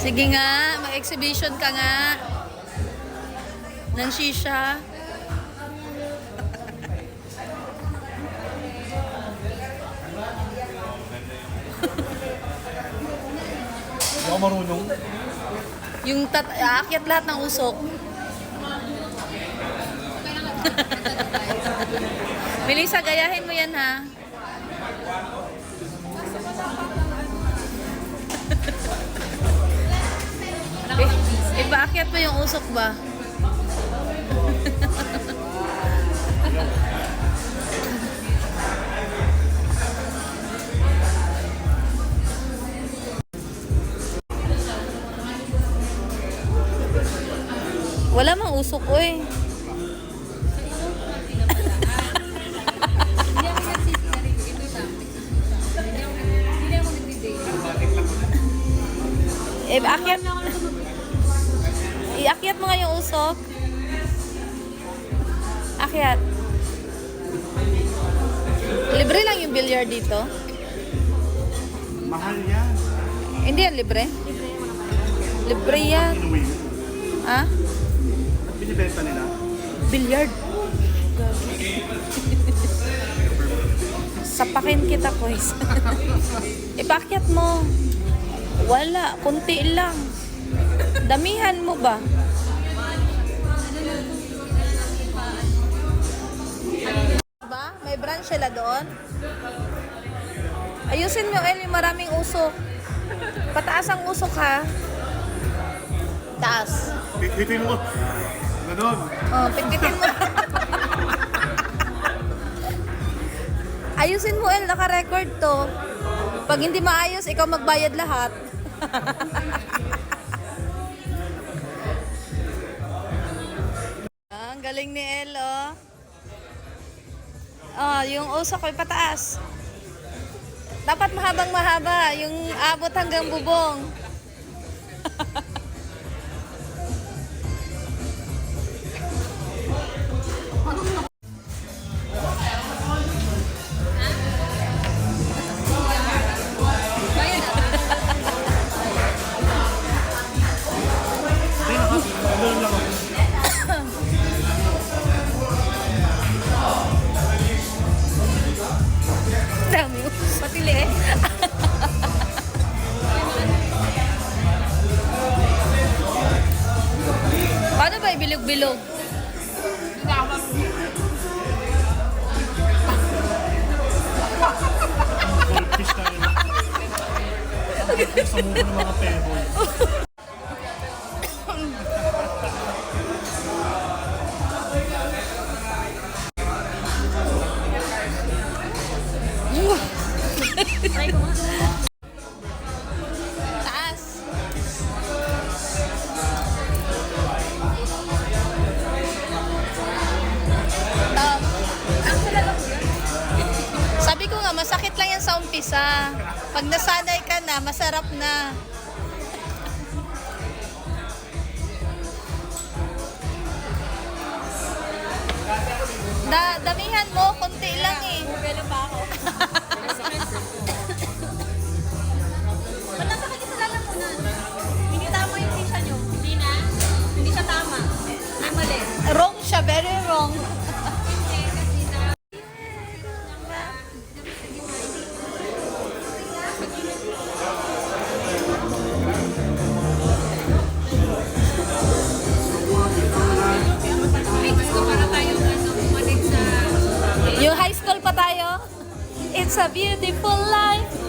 Sige nga, mag-exhibition ka nga. Ng shisha. Hindi ako marunong. Yung aakyat lahat ng usok. Melissa, gayahin mo yan ha. Ipaakyat mo yung usok ba? Wala mang usok ko eh. Akyat. Iakyat mo nga yung usok. Akyat. Libre lang yung billiard dito. Mahal yan. Hindi yan libre. Libre yan. Inuwi. Ha? At binibenta nila. Billiard. Sapakin kita, boys. Ipakyat mo. Wala. Kunti lang. Damihan mo ba? Ba? May branch sila doon? Ayusin mo, El, yung maraming usok. Pataas ang usok, ha? Taas. Hitin mo. Ganon. Oh, pitpitin mo. Ayusin mo, El. Naka-record to. Pag hindi maayos, ikaw magbayad lahat. Ang galing ni El, oh. Oh, yung usok ay pataas. Dapat mahabang mahaba. Yung abot hanggang bubong. Ganon lang ako. Dami mo. Patili eh. Paano ba ibilog-bilog? Goldfish tayo. Sa mukha ng mga pebbles. Taas. Sabi ko nga, masakit lang yan sa umpisa. Pag nasanay ka na, masarap na. Damihan mo, konti lang eh. Bumelo pa ako. Ba't nasa kayo sa lalamunan? Hindi tama yung pisa nyo. Hindi na? Hindi siya tama. May mali. Wrong siya, very wrong. Hindi, kasi na... Ay, gusto para tayo umanig sa... Yung high school pa tayo. It's a beautiful life.